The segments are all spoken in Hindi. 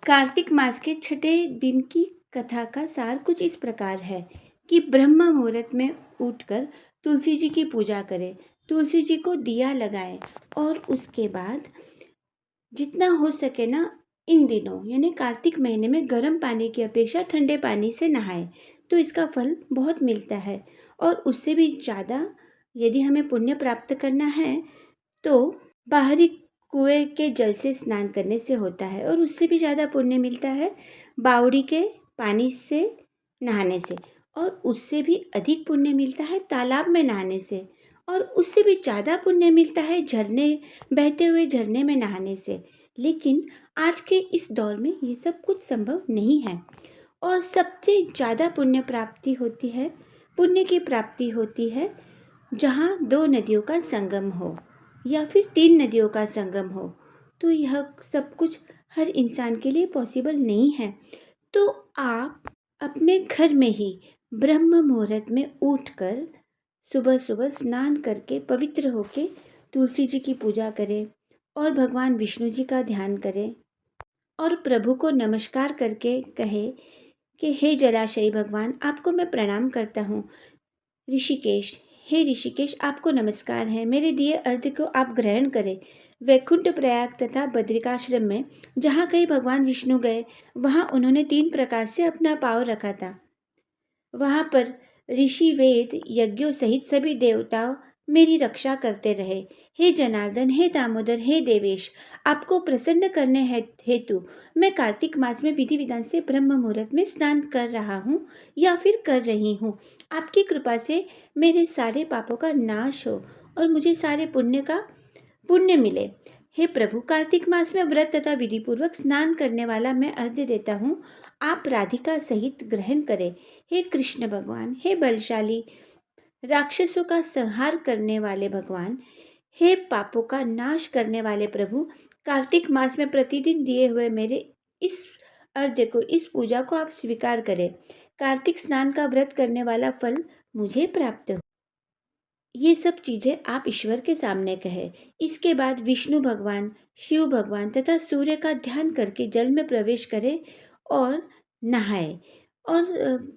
कार्तिक मास के छठे दिन की कथा का सार कुछ इस प्रकार है कि ब्रह्म मुहूर्त में उठकर तुलसी जी की पूजा करें, तुलसी जी को दिया लगाएं और उसके बाद जितना हो सके ना इन दिनों यानी कार्तिक महीने में गर्म पानी की अपेक्षा ठंडे पानी से नहाएं तो इसका फल बहुत मिलता है। और उससे भी ज़्यादा यदि हमें पुण्य प्राप्त करना है तो बाहरी कुएं के जल से स्नान करने से होता है और उससे भी ज़्यादा पुण्य मिलता है बावड़ी के पानी से नहाने से। और उससे भी अधिक पुण्य मिलता है तालाब में नहाने से और उससे भी ज़्यादा पुण्य मिलता है झरने बहते हुए झरने में नहाने से। लेकिन आज के इस दौर में ये सब कुछ संभव नहीं है और सबसे ज़्यादा पुण्य की प्राप्ति होती है जहाँ दो नदियों का संगम हो या फिर तीन नदियों का संगम हो। तो यह सब कुछ हर इंसान के लिए पॉसिबल नहीं है। तो आप अपने घर में ही ब्रह्म मुहूर्त में उठकर सुबह सुबह स्नान करके पवित्र होके तुलसी जी की पूजा करें और भगवान विष्णु जी का ध्यान करें और प्रभु को नमस्कार करके कहे कि हे जलाशयी भगवान, आपको मैं प्रणाम करता हूँ। ऋषिकेश, हे ऋषिकेश, आपको नमस्कार है। मेरे दिए अर्घ्य को आप ग्रहण करें। वैकुंठ प्रयाग तथा बद्रिकाश्रम में जहाँ कहीं भगवान विष्णु गए वहाँ उन्होंने 3 प्रकार से अपना पाँव रखा था। वहाँ पर ऋषि वेद यज्ञों सहित सभी देवताओं मेरी रक्षा करते रहे। हे जनार्दन, हे दामोदर, हे देवेश, आपको प्रसन्न करने हेतु मैं कार्तिक मास में विधि विधान से ब्रह्म मुहूर्त में स्नान कर रहा हूँ या फिर कर रही हूँ। आपकी कृपा से मेरे सारे पापों का नाश हो और मुझे सारे पुण्य मिले। हे प्रभु, कार्तिक मास में व्रत तथा विधि पूर्वक स्नान करने वाला मैं अर्घ्य देता हूँ। आप राधिका सहित ग्रहण करें। हे कृष्ण भगवान, हे बलशाली राक्षसों का संहार करने वाले भगवान, हे पापों का नाश करने वाले प्रभु, कार्तिक मास में प्रतिदिन दिए हुए मेरे इस अर्घ्य को, इस पूजा को आप स्वीकार करें। कार्तिक स्नान का व्रत करने वाला फल मुझे प्राप्त हो। ये सब चीजें आप ईश्वर के सामने कहें। इसके बाद विष्णु भगवान, शिव भगवान तथा सूर्य का ध्यान करके जल में प्रवेश करें और नहाए। और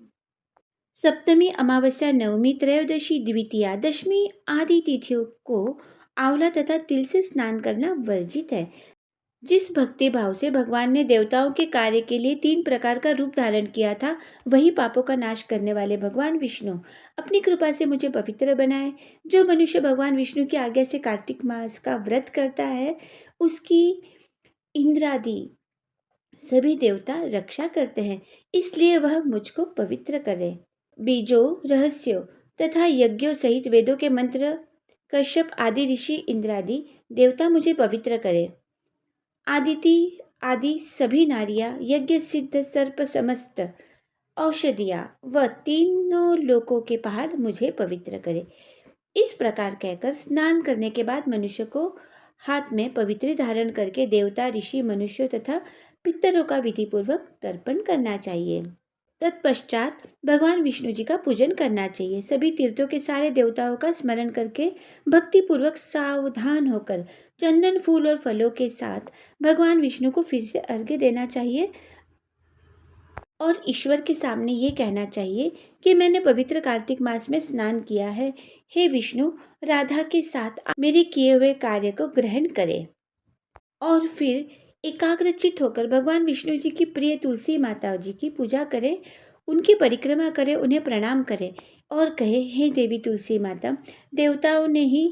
सप्तमी, अमावस्या, नवमी, त्रयोदशी, द्वितीया, दशमी आदि तिथियों को आंवला तथा तिल से स्नान करना वर्जित है। जिस भक्ति भाव से भगवान ने देवताओं के कार्य के लिए 3 प्रकार का रूप धारण किया था, वही पापों का नाश करने वाले भगवान विष्णु अपनी कृपा से मुझे पवित्र बनाए। जो मनुष्य भगवान विष्णु की आज्ञा से कार्तिक मास का व्रत करता है, उसकी इंद्रादि सभी देवता रक्षा करते हैं, इसलिए वह मुझको पवित्र करे। बीजों, रहस्यों तथा यज्ञों सहित वेदों के मंत्र, कश्यप आदि ऋषि, इंद्रादि देवता मुझे पवित्र करे। आदिति आदि सभी नारियां, यज्ञ सिद्ध सर्प समस्त औषधियां व तीनों लोकों के पहाड़ मुझे पवित्र करे। इस प्रकार कहकर स्नान करने के बाद मनुष्य को हाथ में पवित्र धारण करके देवता, ऋषि, मनुष्यों तथा पितरों का विधि पूर्वक तर्पण करना चाहिए। तत्पश्चात भगवान विष्णु जी का पूजन करना चाहिए। सभी तीर्थों के सारे देवताओं का स्मरण करके भक्ति पूर्वक सावधान होकर चंदन, फूल और फलों के साथ भगवान विष्णु को फिर से अर्घ्य देना चाहिए और ईश्वर के सामने ये कहना चाहिए कि मैंने पवित्र कार्तिक मास में स्नान किया है। हे विष्णु, राधा के साथ आप मेरे किए हुए कार्य को ग्रहण करें। और फिर एकाग्रचित होकर भगवान विष्णु जी की प्रिय तुलसी माता जी की पूजा करें, उनकी परिक्रमा करें, उन्हें प्रणाम करें और कहे, हे देवी तुलसी माता, देवताओं ने ही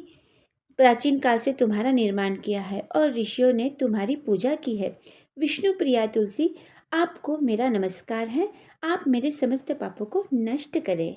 प्राचीन काल से तुम्हारा निर्माण किया है और ऋषियों ने तुम्हारी पूजा की है। विष्णु प्रिया तुलसी, आपको मेरा नमस्कार है। आप मेरे समस्त पापों को नष्ट करें।